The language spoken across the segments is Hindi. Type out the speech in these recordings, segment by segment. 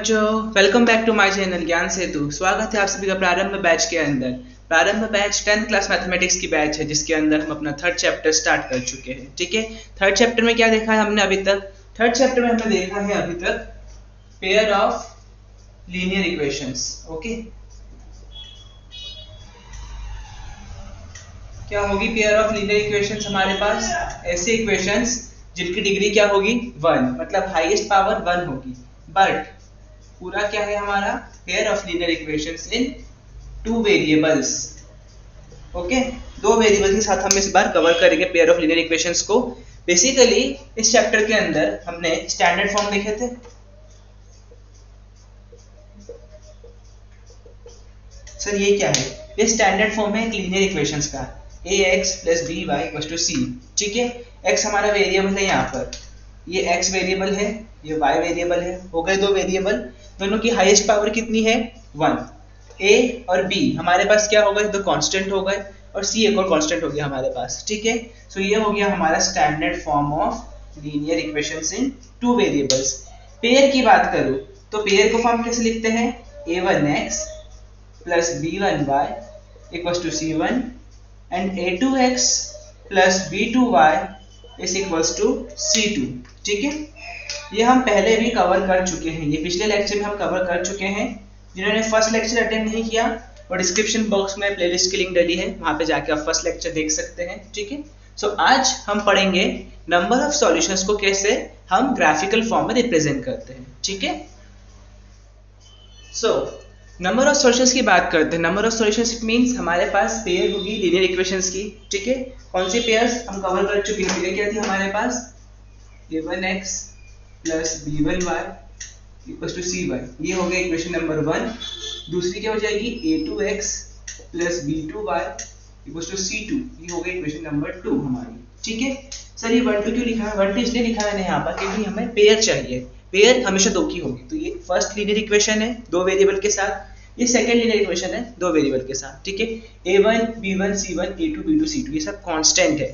बच्चों, welcome back to my channel Gyan Setu. स्वागत है आप सभी का प्रारंभ बैच के अंदर। प्रारंभ बैच 10th क्लास मैथमेटिक्स की बैच है, जिसके अंदर हम अपना थर्ड चैप्टर स्टार्ट कर चुके हैं। ठीक है, थर्ड चैप्टर में क्या देखा है हमने अभी तक? थर्ड चैप्टर में हमने देखा है अभी तक pair of linear equations. Okay, क्या होगी पेयर ऑफ लीनियर इक्वेशंस? हमारे पास ऐसे इक्वेशंस जिनकी डिग्री क्या होगी? 1, मतलब हाईएस्ट पावर 1 होगी। बट पूरा क्या है हमारा? Pair of linear equations in 2 variables. Okay, 2 variables के साथ हम इस बार कवर करेंगे पेयर ऑफ लीनियर इक्वेशंस को। बेसिकली इस चैप्टर के अंदर हमने स्टैंडर्ड फॉर्म देखे थे। सर ये क्या है? ये स्टैंडर्ड फॉर्म है एक लीनियर इक्वेशंस का, ax + by = c। ठीक है, x हमारा वेरिएबल है यहाँ पर, ये x वेरिएबल है, ये y वेरिएबल है। हो गए 2 वेरिएबल, दोनों की हाईएस्ट पावर कितनी है? 1। a और b हमारे पास क्या होगा? तो कांस्टेंट हो गए, और c एक और कांस्टेंट हो गया हमारे पास। ठीक है, सो ये हो गया हमारा standard form of linear equations in 2 variables. Pair की बात करूं तो पेयर को फॉर्म कैसे लिखते हैं? a1x + b1y = c1 and a2x + b2y = c2। ठीक है, ये हम पहले भी कवर कर चुके हैं, ये पिछले लेक्चर में हम कवर कर चुके हैं। जिन्होंने फर्स्ट लेक्चर अटेंड नहीं किया, और डिस्क्रिप्शन बॉक्स में प्लेलिस्ट की लिंक डली है, वहां पे जाके आप फर्स्ट लेक्चर देख सकते हैं। ठीक है, सो आज हम पढ़ेंगे नंबर ऑफ सॉल्यूशंस को कैसे हम ग्राफिकल फॉर्म में रिप्रेजेंट करते हैं। ठीक है, सो नंबर ऑफ सॉल्यूशंस की बात करते हैं। Number of solutions it means हमारे पास पेयर होगी लीनियर इक्वेशंस की। ठीक है, कौन सी पेयर्स हम कवर कर चुके हैं? पेयर क्या थी हमारे पास? a1x + b1y = c1, ये हो गया इक्वेशन नंबर 1। दूसरी क्या हो जाएगी? a2x + b2y = c2, ये हो गई इक्वेशन नंबर 2 हमारी। ठीक है, सर ये 1 2 क्यों लिखा है? 1 2 इसलिए लिखा है मैंने यहाँ पर क्योंकि हमें पेयर चाहिए। पेयर हमेशा 2 की होगी, तो ये फर्स्ट लीनियर इक्वेशन है 2 वेरिएबल के साथ, ये सेकंड लीनियर इक्वेशन है 2 वेरिएबल के साथ। ठीक है, a1 b1 c1 a2 b2 c2 ये सब कांस्टेंट है,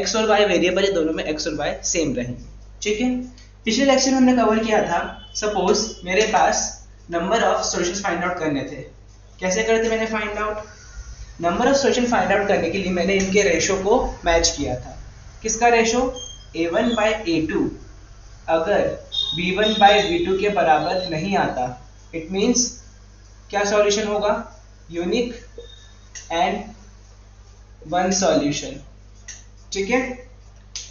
x और y वेरिएबल है, दोनों में x और y सेम रहेंगे। ठीक है, पिछले लेक्चर में हमने कवर किया था, सपोज मेरे पास number of solutions find out करने थे। कैसे करते मैंने find out? Number of solution find out करने के लिए मैंने इनके रेशो को मैच किया था। किसका रेशो? a1/a2 अगर b1/b2 के बराबर नहीं आता, इट मींस क्या सॉल्यूशन होगा? Unique and one solution. ठीक है,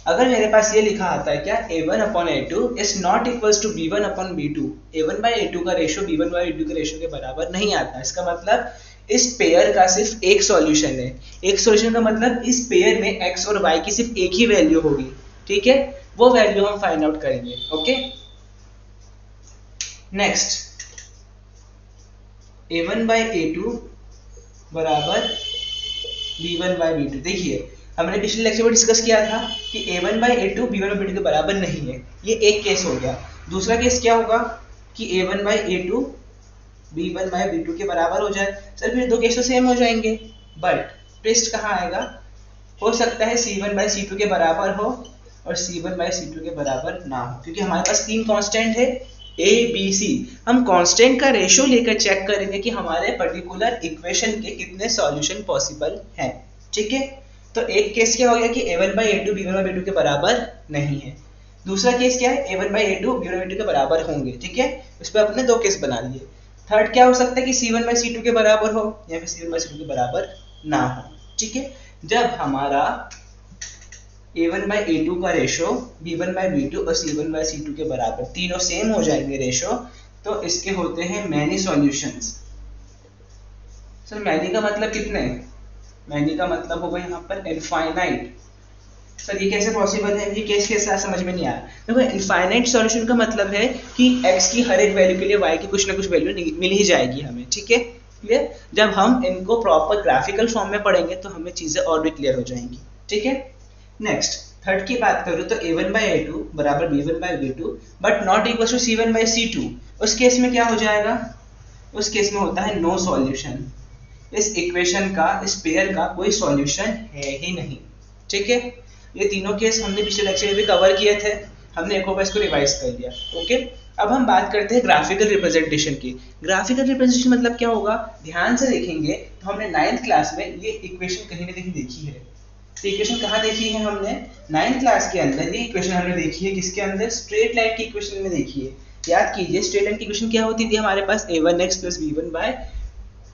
अगर मेरे पास ये लिखा आता है क्या? a1/a2 is not equals to b1/b2, a1/a2 का रेशो b1/b2 के रेशो के बराबर नहीं आता। इसका मतलब इस पेयर का सिर्फ एक सॉल्यूशन है। एक सॉल्यूशन का मतलब इस पेयर में x और y की सिर्फ एक ही वैल्यू होगी। ठीक है, वो वैल्यू हम फाइंड आउट करेंगे। ओके, नेक्स्ट a1/a2 बराबर b1/b2। देखिए, हमने पिछले लेक्चर में डिस्कस किया था कि a1/a2 b1/b2 के बराबर नहीं है, ये एक केस हो गया। दूसरा केस क्या होगा कि a1/a2 b1/b2 के बराबर हो जाए। सर फिर 2 केस तो सेम हो जाएंगे, बट ट्विस्ट कहाँ आएगा? हो सकता है c1/c2 के बराबर हो और c1/c2 के बराबर ना हो, क्योंकि हमारे पास 3 कांस्टेंट है a b c। हम कांस्टेंट का रेशो लेकर चेक करेंगे कि हमारे पर्टिकुलर इक्वेशन के कितने सॉल्यूशन पॉसिबल हैं। ठीक है, तो एक केस क्या हो गया कि a1/a2 b1/b2 के बराबर नहीं है। दूसरा केस क्या है? a1/a2 b1/b2 के बराबर होंगे। ठीक है, उस पर अपने 2 केस बना लिए। थर्ड क्या हो सकता है कि c1/c2 के बराबर हो या फिर c1/c2 के बराबर ना हो। ठीक है, जब हमारा a1/a2 का रेशो b1/b2 और c1/c2 के बराबर तीनों सेम हो जाएंगे रेशो, तो इसके होते हैं मैनी सॉल्यूशंस। सर मैनी का मतलब कितने? मैनी का मतलब होगा यहाँ पर इनफाइनाइट। सर ये कैसे पॉसिबल है? ये केस कैसे समझ में नहीं आया। देखो, इनफाइनाइट सॉल्यूशन का मतलब है कि x की हर एक वैल्यू के लिए y की कुछ ना कुछ वैल्यू मिल ही जाएगी हमें। ठीक है, क्लियर? जब हम इनको प्रॉपर ग्राफिकल फॉर्म में पढ़ेंगे तो हमें चीजें और भी क्लियर हो जाएंगी। ठीक है, नेक्स्ट थर्ड की बात करूँ तो a1/a2 बराबर b1/b2 but not equal to c1/c2। उस केस में क्या हो जाएगा? उस केस में होता है नो सॉल्यूशन। इस इक्वेशन का, इस पेयर का कोई सॉल्यूशन है ही नहीं। ठीक है, ये तीनों केस हमने पिछले लेक्चर में भी कवर किए थे, हमने एक बार इसको रिवाइज कर लिया। ओके, अब हम बात करते हैं ग्राफिकल रिप्रेजेंटेशन की। ग्राफिकल रिप्रेजेंटेशन मतलब क्या होगा, ध्यान से देखेंगे तो हमने 9th क्लास में ये इक्वेशन कहीं ना कहीं देखी है। तो इक्वेशन कहाँ देखी है हमने, 9th क्लास के अंदर ये इक्वेशन हमने देखी है, किसके अंदर, स्ट्रेट लाइन की इक्वेशन में देखी है। याद कीजिए स्ट्रेट लाइन की इक्वेशन क्या होती थी हमारे पास, a1x plus b1y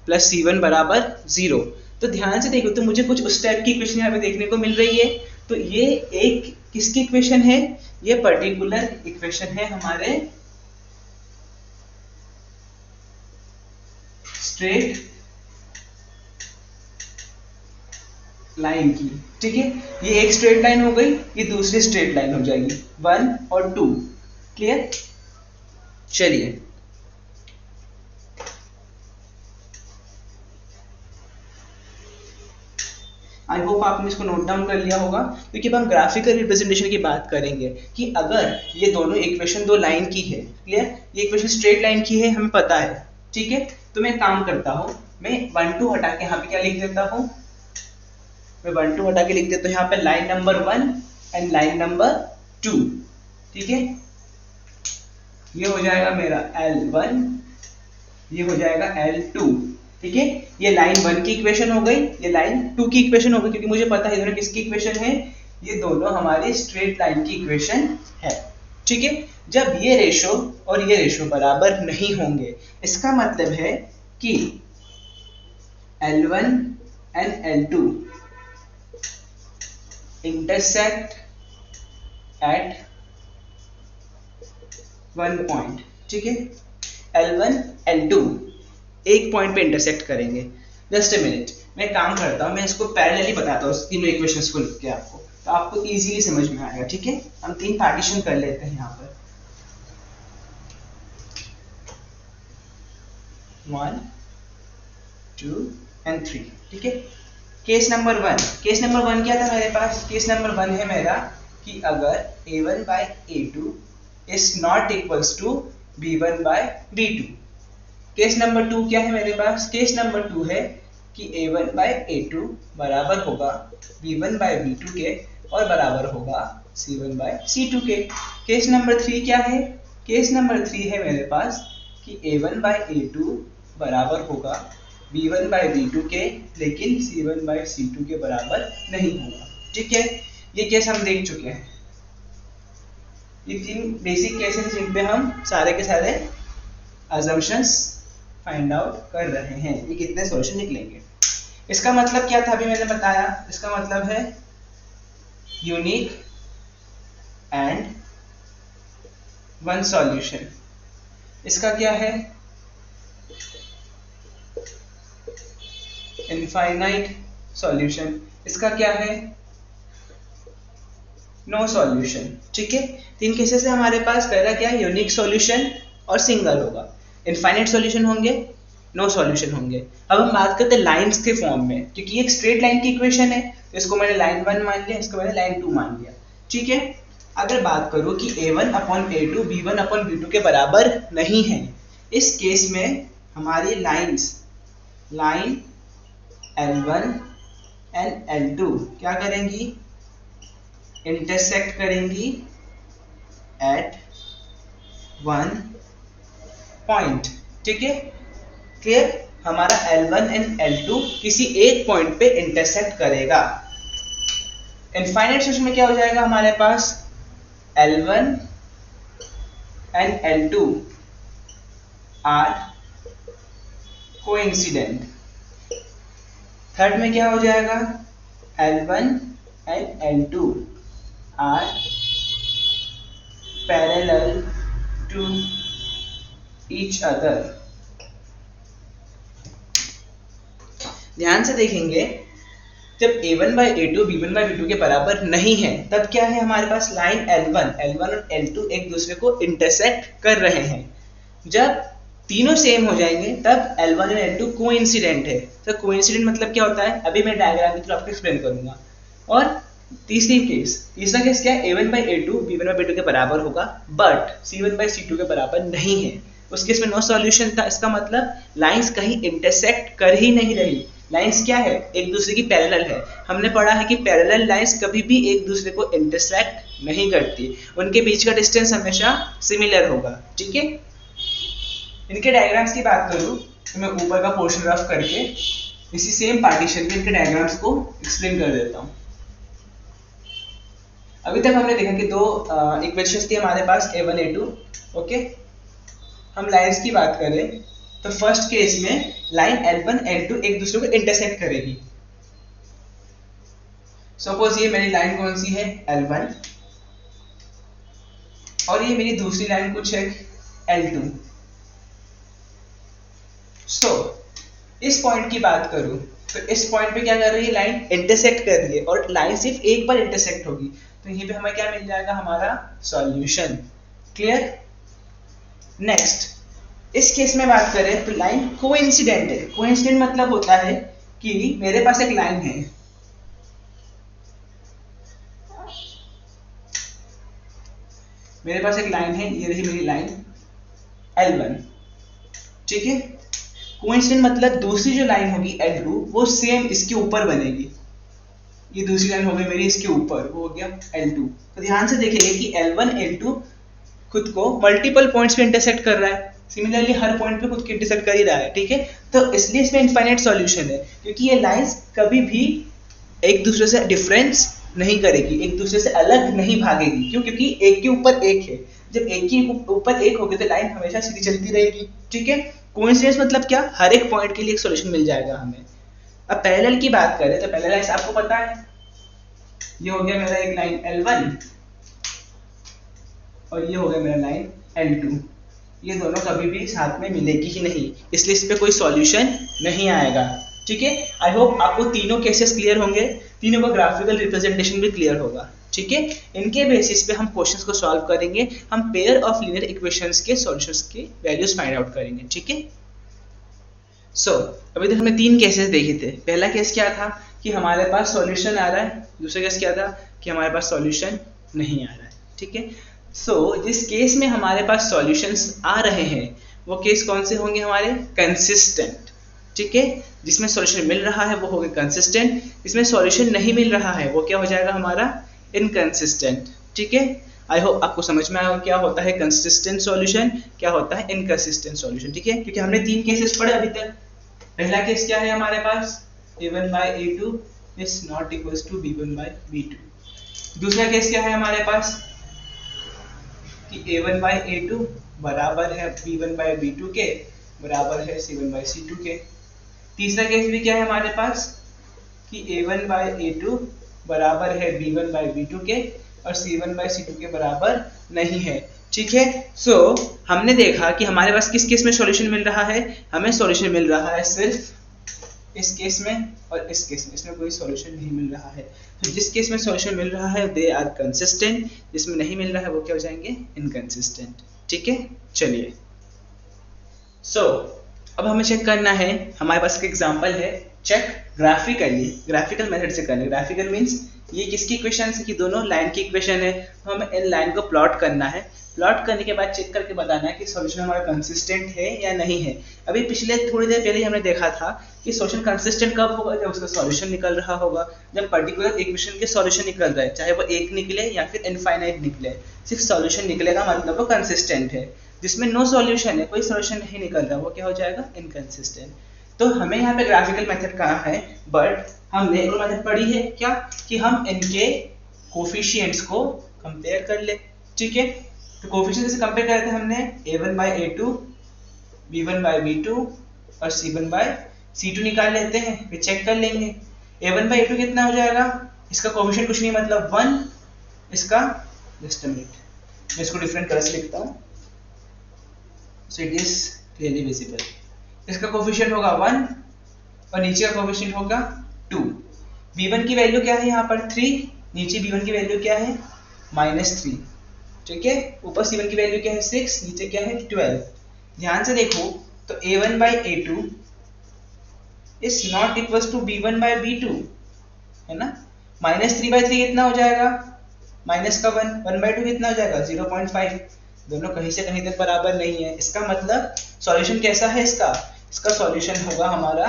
plus c1 बराबर 0। तो ध्यान से देखो तो मुझे कुछ उस टाइप की इक्वेशन यहाँ पे देखने को मिल रही है। तो ये एक किसकी इक्वेशन है, ये पर्टिकुलर इक्वेशन है हमारे स्ट्रेट लाइन की, ठीक है। ये एक स्ट्रेट लाइन हो गई, ये दूसरी स्ट्रेट लाइन हो जाएगी 1 और 2, क्लियर। चलिए आई होप आपने इसको नोट डाउन कर लिया होगा, क्योंकि अब हम ग्राफिकल रिप्रेजेंटेशन की बात करेंगे कि अगर ये दोनों इक्वेशन दो लाइन की है, क्लियर, ये इक्वेशन स्ट्रेट लाइन की है हमें पता है, ठीक है। तो मैं काम करता हूं, मैं 1 2 हटा के यहाँ पे क्या लिख देता हूं, मैं 1 2 हटा के लिख देता हूं यहाँ पे line number 1 and line number 2, ठीक है। ये हो जाएगा मेरा L1, ये हो जाएगा L2, ठीक है। ये लाइन 1 की इक्वेशन हो गई, ये लाइन 2 की इक्वेशन हो गई, क्योंकि मुझे पता है दोनों किसकी इक्वेशन है, ये दोनों हमारी स्ट्रेट लाइन की इक्वेशन है, ठीक है। जब ये रेशो और ये रेशो बराबर नहीं होंगे, इसका मतलब है कि L1 and L2 intersect at 1 point, ठीक है। L1 L2 एक पॉइंट पे इंटरसेक्ट करेंगे। जस्ट अ मिनट, मैं काम करता हूँ, मैं इसको पैरेलली बताता हूँ तीनों इक्वेशंस को लिख के आपको, तो आपको इजीली समझ में आएगा, ठीक है। हम 3 पार्टीशन कर लेते हैं यहाँ पर, 1 2 एंड 3, ठीक है। केस नंबर 1, केस नंबर 1 क्या था मेरे पास, केस नंबर 1 है मेरा कि अगर a1 by a2 is not equals to b1 by b2। Case number 2 क्या है मेरे पास, केस नंबर 2 है कि a1 by a2 बराबर होगा b1 by b2 के और बराबर होगा c1 by c2 के। केस नंबर 3 क्या है, केस नंबर 3 है मेरे पास कि a1 by a2 बराबर होगा b1 by b2 के, लेकिन c1 by c2 के बराबर नहीं होगा, ठीक है। ये केस हम देख चुके हैं, ये 3 बेसिक केसेस जिन पे हम सारे के सारे assumptions फाइंड आउट कर रहे हैं, ये कितने सॉल्यूशन निकलेंगे। इसका मतलब क्या था अभी मैंने बताया, इसका मतलब है यूनिक एंड वन सॉल्यूशन। इसका क्या है, इनफाइनाइट सॉल्यूशन। इसका क्या है, नो सॉल्यूशन, ठीक है। 3 केसेस है हमारे पास, पहला क्या है, यूनिक सॉल्यूशन और सिंगल होगा, इनफाइनाइट सॉल्यूशन होंगे, नो सॉल्यूशन होंगे। अब हम बात करते हैं लाइंस के फॉर्म में, क्योंकि ये एक स्ट्रेट लाइन की इक्वेशन है, तो इसको मैंने लाइन 1 मान लिया, इसको मैंने लाइन 2 मान लिया, ठीक है। अगर बात करूं कि a1 upon a2 b1 upon b2 के बराबर नहीं है, इस केस में हमारी lines, line L1 and L2 क्या करेंगी, इंटरसेक्ट करेंगी एट 1 पॉइंट, ठीक है, क्लियर। हमारा L1 एंड L2 किसी एक पॉइंट पे इंटरसेक्ट करेगा। इनफाइनाइट सॉल्यूशन में क्या हो जाएगा हमारे पास, L1 and L2 are coincident. Third में क्या हो जाएगा, L1 and L2 are parallel to each other. ध्यान से देखेंगे, जब a1 by a2 b1 by b2 के बराबर नहीं है, तब क्या है हमारे पास, लाइन L1 और L2 एक दूसरे को इंटरसेक्ट कर रहे हैं। जब तीनों सेम हो जाएंगे तब L1 और L2 कोइंसिडेंट है। तो कोइंसिडेंट मतलब क्या होता है, अभी मैं डायग्राम के थ्रू आपको एक्सप्लेन करूंगा। और तीसरा केस क्या है, a1 by a2 b1 by b2 के बराबर होगा, बट c1 by c2 के बराबर नहीं है। उस केस में नो सॉल्यूशन था। इसका मतलब लाइंस कहीं इंटरसेक्ट कर ही नहीं रही, लाइंस क्या है, एक दूसरे की पैरेलल है। हमने पढ़ा है कि पैरेलल लाइंस कभी भी एक दूसरे को इंटरसेक्ट नहीं करती, उनके बीच का डिस्टेंस हमेशा सिमिलर होगा। ठीक है, इनके डायग्राम्स की बात करूं तो मैं ऊपर का पोर्शन रफ करके इसी सेम पार्टीशन में इनके डायग्राम्स को एक्सप्लेन कर देता हूं। अभी तक हमने देखा कि दो इक्वेशंस थी हमारे पास a1 a2। ओके, हम लाइंस की बात करें तो फर्स्ट केस में लाइन L1 L2 एक दूसरे को इंटरसेक्ट करेगी। सपोज ये मेरी लाइन कौन सी है, L1, और ये मेरी दूसरी लाइन कुछ है L2। सो इस पॉइंट की बात करूं तो इस पॉइंट पे क्या कर रही है, लाइन इंटरसेक्ट कर रही है, और लाइन सिर्फ एक बार इंटरसेक्ट होगी, तो यहीं पे हमें क्या मिल जाएगा, हमारा सॉल्यूशन। क्लियर। नेक्स्ट, इस केस में बात करें तो लाइन कोइंसिडेंट है। कोइंसिडेंट मतलब होता है कि मेरे पास एक लाइन है, ये रही मेरी लाइन L1। ठीक है, कोइंसिडेंट मतलब दूसरी जो लाइन होगी L2 वो सेम इसके ऊपर बनेगी। ये दूसरी लाइन हो गई मेरी इसके ऊपर, वो हो गया L2। तो ध्यान से देखेंगे कि L1 L2 खुद को मल्टीपल पॉइंट्स पे इंटरसेक्ट कर रहा है, सिमिलरली हर पॉइंट पे खुद को इंटरसेक्ट कर ही रहा है। ठीक है, तो इसलिए इसमें इनफाइनाइट सॉल्यूशन है, क्योंकि ये लाइंस कभी भी एक दूसरे से डिफरेंस नहीं करेगी, एक दूसरे से अलग नहीं भागेगी। क्यों? क्योंकि एक के ऊपर एक है। जब एक के ऊपर एक होगी तो लाइन हमेशा सीधी चलती रहेगी। ठीक है, कोइंसिडेंस मतलब क्या, हर एक पॉइंट के लिए एक सॉल्यूशन मिल जाएगा हमें। अब पैरेलल की बात करें तो पैरेलल लाइंस आपको पता है, ये हो गया मेरा एक लाइन L1 और ये हो गया मेरा लाइन L2। ये दोनों कभी भी साथ में मिलेगी ही नहीं, इसलिए इस पे कोई सॉल्यूशन नहीं आएगा। ठीक है, आई होप आपको तीनों केसेस क्लियर होंगे, तीनों का ग्राफिकल रिप्रेजेंटेशन भी क्लियर होगा। ठीक है, इनके बेसिस पे हम क्वेश्चंस को सॉल्व करेंगे, हम पेयर ऑफ लीनियर इक्वेशंस के सॉल्यूशंस के वैल्यूज फाइंड आउट करेंगे। ठीक है, सो अभी तक हमने तीन केसेस देखे थे। पहला केस क्या था कि हमारे पास सॉल्यूशन आ रहा है, दूसरा केस क्या था कि हमारे पास सॉल्यूशन नहीं आ रहा है। ठीक है, सो जिस केस में हमारे पास सॉल्यूशंस आ रहे हैं वो केस कौन से होंगे, हमारे कंसिस्टेंट। ठीक है, जिसमें सॉल्यूशन मिल रहा है वो हो गया कंसिस्टेंट, जिसमें सॉल्यूशन नहीं मिल रहा है वो क्या हो जाएगा, हमारा इनकंसिस्टेंट। ठीक है, आई होप आपको समझ में आया क्या होता है कंसिस्टेंट सॉल्यूशन, क्या होता है इनकंसिस्टेंट सॉल्यूशन। ठीक है, क्योंकि हमने तीन केसेस पढ़े अभी तक। पहला केस क्या है हमारे पास, a1 by a2 is not equals to b1 by b2। दूसरा केस क्या है हमारे पास कि a1 by a2 बराबर है b1 by b2 के, बराबर है c1 by c2 के। तीसरा केस भी क्या है हमारे पास कि a1 by a2 बराबर है b1 by b2 के और c1 by c2 के बराबर नहीं है। ठीक है, सो हमने देखा कि हमारे पास किस केस में सॉल्यूशन मिल रहा है, हमें सॉल्यूशन मिल रहा है सिर्फ इस केस में और इस केस में, इसमें कोई सॉल्यूशन नहीं मिल रहा है। तो जिस केस में सॉल्यूशन मिल रहा है दे आर कंसिस्टेंट, जिसमें नहीं मिल रहा है वो क्या हो जाएंगे, इनकंसिस्टेंट। ठीक है, चलिए सो अब हमें चेक करना है, हमारे पास एक एग्जांपल है, चेक ग्राफिकली, ग्राफिकल मेथड से करना है। ग्राफिकल मींस ये किसकी इक्वेशन है कि दोनों लाइन की इक्वेशन है, तो हमें इन लाइन को प्लॉट करना है। प्लॉट करने के बाद चेक करके बताना है कि सॉल्यूशन हमारा कंसिस्टेंट है या नहीं है। अभी पिछले थोड़ी देर पहले हमने देखा था कि सॉल्यूशन कंसिस्टेंट कब होगा, जब उसका सॉल्यूशन निकल रहा होगा, जब पर्टिकुलर इक्वेशन के सॉल्यूशन निकल रहा है, चाहे वो एक निकले या फिर इनफाइनाइट निकले, सिर्फ सॉल्यूशन निकलेगा मतलब वो कंसिस्टेंट है। जिसमें नो सॉल्यूशन है, कोई सॉल्यूशन नहीं निकल रहा, वो क्या हो जाएगा, इनकंसिस्टेंट। तो हमें यहाँ पे ग्राफिकल मेथड कहाँ है, बट हमने एक मेथड पढ़ी है क्या कि हम इनके कोफिशिएंट्स को कंपेयर कर ले। ठीक है, तो कोफिशिएंट्स से कंपेयर करते हैं हमने a1 by a2, b1 by b2 और c1 by c2 निकाल लेते हैं, फिर चेक कर लेंगे। a1 by a2 कितना हो जाएगा, इसका कोफिशिएंट कुछ नहीं मतलब 1, इसका जस्ट अ मिनट मैं इसको डिफरेंट कलर से लिखता हूँ so it is clearly visible। इसका कोफिशिएंट होगा 1 और नीचे का कोफिशिएंट होगा 2। b1 की वैल्यू क्या है यहाँ पर 3, नीचे b1 की वैल्यू क्या है -3। ठीक है, ऊपर c1 की वैल्यू क्या है 6, नीचे क्या है 12। ध्यान से देखो तो a1 by a2 is not equals to b1 by b2 है ना। -3/3 कितना हो जाएगा, माइनस का 1, 1/2 कितना हो जाएगा 0.5। दोनों कहीं से कहीं तक बराबर नहीं है, इसका मतलब सॉल्यूशन कैसा है इसका सॉल्यूशन होगा हमारा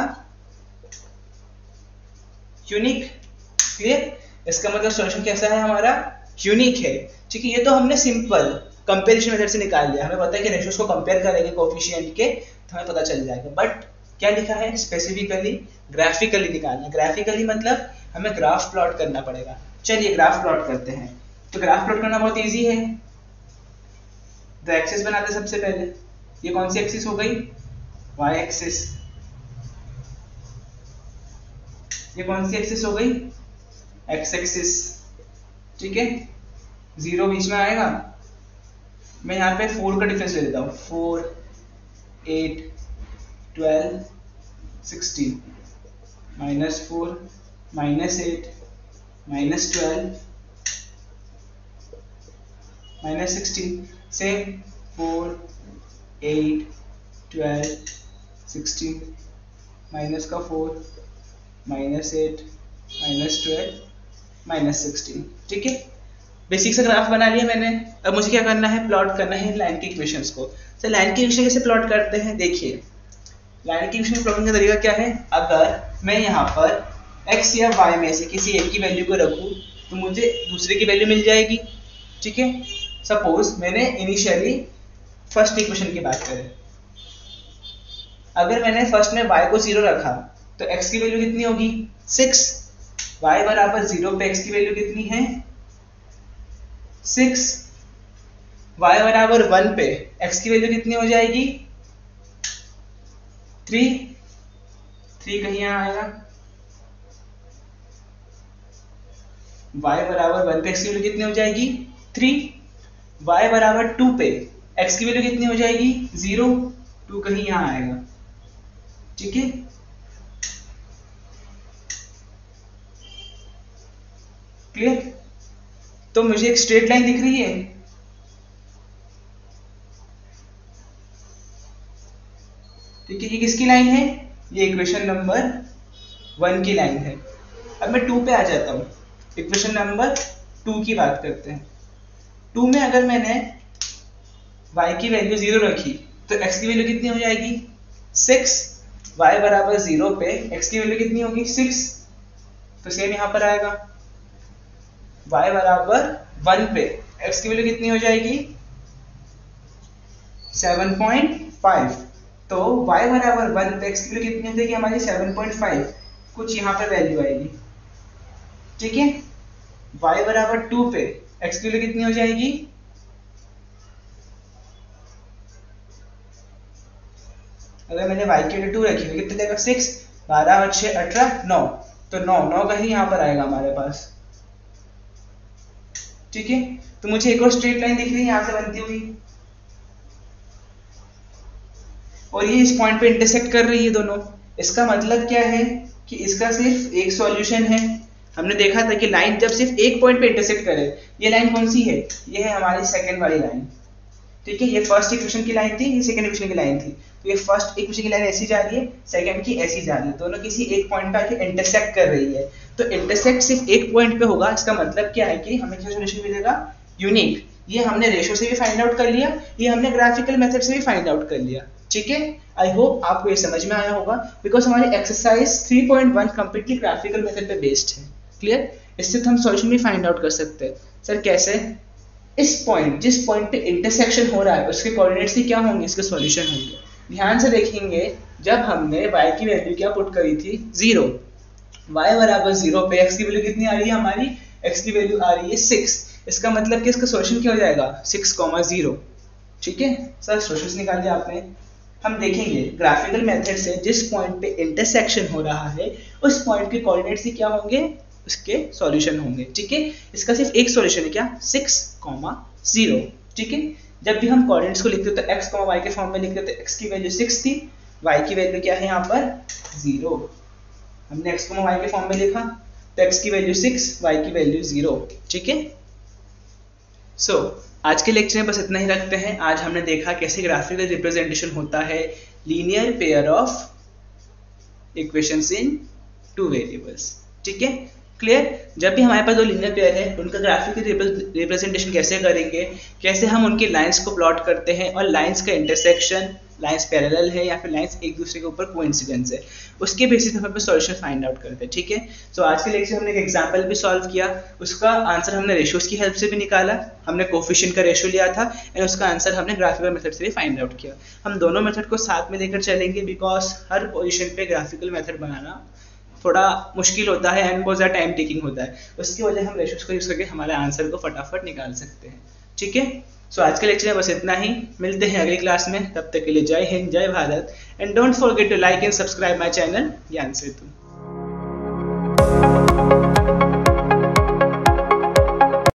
यूनिक। क्लियर? इसका मतलब सॉल्यूशन कैसा है हमारा? यूनिक है। ठीक है, ये तो हमने सिंपल कंपेरिजन मेथड से निकाल लिया। हमें पता है कि रेशियोज को कंपेयर करेंगे कोएफिशिएंट के तो हमें पता चल जाएगा। बट क्या लिखा है? स्पेसिफिकली ग्राफिकली निकालना। ग्राफिकली मतलब हमें ग्राफ प्लॉट करना पड़ेगा। चलिए ग्राफ प्लॉट करते हैं। तो ग्राफ प्लॉट करना बहुत इजी है। तो एक्सिस बनाते सबसे पहले। ये कौन सी एक्सिस हो गई? Y axis. ये कौन सी एक्सिस हो गई? X axis. ठीक है, 0 बीच में आएगा। मैं यहाँ पे 4 का डिफरेंस ले लेता हूँ। 4, 8, 12, 16, -4, -8, -12, -16, सेम 4, 8, 12, 16, माइनस का 4, -8, -12, -16। ठीक है, बेसिक सा ग्राफ बना लिया मैंने। अब मुझे क्या करना है? प्लॉट करना है लाइन की इक्वेशंस को। तो लाइन की इक्वेशन कैसे प्लॉट करते हैं? देखिए, लाइन की इक्वेशन प्लॉटिंग का तरीका क्या है? अगर मैं यहाँ पर x या y में से किसी एक की वैल्यू को रखूँ तो मुझे दूसरे की वैल्यू मिल जाएगी। ठीक है, सपोज मैंने इनिशियली फर्स्ट इक्वेशन की बात करें, अगर मैंने फर्स्ट में y को 0 रखा तो x की वैल्यू कितनी होगी? 6। y बराबर 0 पे x की वैल्यू कितनी है? 6। y बराबर 1 पे x की वैल्यू कितनी हो जाएगी? 3। 3 कहीं यहाँ आएगा। y बराबर 1 पे x की वैल्यू कितनी हो जाएगी? 3। y बराबर 2 पे x की वैल्यू कितनी हो जाएगी? 0। 2 कहीं यहाँ आएगा। ठीक है, क्लियर? तो मुझे एक स्ट्रेट लाइन दिख रही है। ठीक है, ये किसकी लाइन है? ये इक्वेशन नंबर 1 की लाइन है। अब मैं 2 पे आ जाता हूँ। इक्वेशन नंबर 2 की बात करते हैं। 2 में अगर मैंने y की वैल्यू 0 रखी तो x की वैल्यू कितनी हो जाएगी? 6। y बराबर 0 पे x की वैल्यू कितनी होगी? 6। तो सेम यहाँ पर आएगा। y बराबर 1 पे x की वैल्यू कितनी हो जाएगी? 7.5। तो y बराबर 1 पे x की वैल्यू कितनी हो जाएगी हमारी? 7.5। कुछ यहाँ पर वैल्यू आएगी। ठीक है, y बराबर 2 पे x की वैल्यू कितनी हो जाएगी? अगर मैंने y की वैल्यू 2 रखी है कितने जाएगा? 6। 12 और 6 18 9। तो 9 कहीं यहाँ पर आएगा हमारे पास। ठीक है, तो मुझे एक और स्ट्रेट लाइन दिख रही है यहाँ से बनती हुई, और ये इस पॉइंट पे इंटरसेक्ट कर रही है दोनों। इसका मतलब क्या है कि इसका सिर्फ एक सॉल्यूशन है। हमने देखा था कि लाइन जब सिर्फ एक पॉइंट पे इंटरसेक्ट करे, ये लाइन कौन सी है? ये है हमारी सेकंड वाली लाइन। ठीक है, ये फर्स्ट इक्वेशन की लाइन थी, ये सेकंड इक्वेशन की लाइन थी। तो ये फर्स्ट इक्वेशन की लाइन ऐसी जा रही है, सेकंड की ऐसी जा रही है, दोनों किसी एक पॉइंट पे आके इंटरसेक्ट कर रही है। तो इंटरसेक्ट सिर्फ एक पॉइंट पे होगा, इसका मतलब क्या है कि हमें क्या सॉल्यूशन मिलेगा? यूनिक। ये हमने रेशियो से भी फाइंड आउट कर लिया, ये हमने ग्राफिकल मेथड से भी फाइंड आउट कर लिया। ठीक है, आई होप आपको ये समझ में आया होगा, बिकॉज हमारी एक्सरसाइज 3.1 कंप्लीटली ग्राफिकल मेथड पे बेस्ड है। क्लियर? इससे तो हम सॉल्यूशन भी फाइंड आउट कर सकते हैं। सर कैसे? इस पॉइंट, जिस पॉइंट पे इंटरसेक्शन हो रहा है उसके कोऑर्डिनेट्स ही क्या होंगे? इसके सॉल्यूशन होंगे। ध्यान से देखेंगे, जब हमने y की वैल्यू क्या पुट करी थी? 0। y बराबर 0 पे x की वैल्यू कितनी आ रही है हमारी? x की वैल्यू आ रही है 6। इसका मतलब कि इसका सॉल्यूशन क्या हो जाएगा? 6,0। ठीक है सर, सॉल्यूशन निकाल दिया आपने। हम देखेंगे ग्राफिकल मेथड से जिस पॉइंट पे इंटरसेक्शन हो रहा है उस पॉइंट के कोऑर्डिनेट्स ही क्या होंगे? उसके सॉल्यूशन होंगे। ठीक है, इसका सिर्फ एक सॉल्यूशन है, क्या? 6,0। ठीक है, जब भी हम कोऑर्डिनेट्स को लिखते हैं तो x, y के फॉर्म में लिखते हैं तो x की वैल्यू 6 थी, y की वैल्यू क्या है यहाँ पर? 0। हमने x, y के फॉर्म में लिखा तो x की वैल्यू 6, y की वैल्यू 0। ठीक है, सो आज के लेक्चर में बस इतना ही रखते हैं। आज हमने देखा कैसे ग्राफिकल रिप्रेजेंटेशन होता है linear pair of equations in 2 variables. ठीक है, क्लियर? जब भी हमारे पास दो लीनियर पेयर है उनका ग्राफिकल रिप्रेजेंटेशन कैसे करेंगे, कैसे हम उनकी लाइंस को प्लॉट करते हैं और लाइंस का इंटरसेक्शन लाइंस पैरेलल है या फिर लाइंस एक दूसरे के ऊपर कोइंसिडेंस है, उसके बेसिस पे हम सॉल्यूशन फाइंड आउट करते हैं। ठीक है, तो आज के लेक्चर हमने एक एग्जांपल भी सॉल्व किया, उसका आंसर हमने रेशियोज की हेल्प से भी निकाला, हमने कोफिशिएंट का रेशियो लिया था एंड उसका आंसर हमने ग्राफिकल मेथड से भी फाइंड आउट किया। हम दोनों मेथड को साथ में लेकर चलेंगे बिकॉज हर पोजीशन पे ग्राफिकल मेथड बनाना थोड़ा मुश्किल होता है एंड बहुत ज़्यादा टाइम टेकिंग होता है, उसकी वजह हम रेशियोज को यूज करके हमारे आंसर को फटाफट निकाल सकते हैं। ठीक है, सो आज के लेक्चर में बस इतना ही, मिलते हैं अगली क्लास में, तब तक के लिए जय हिंद जय Bharat and don't forget to like and subscribe my channel Gyan Setu.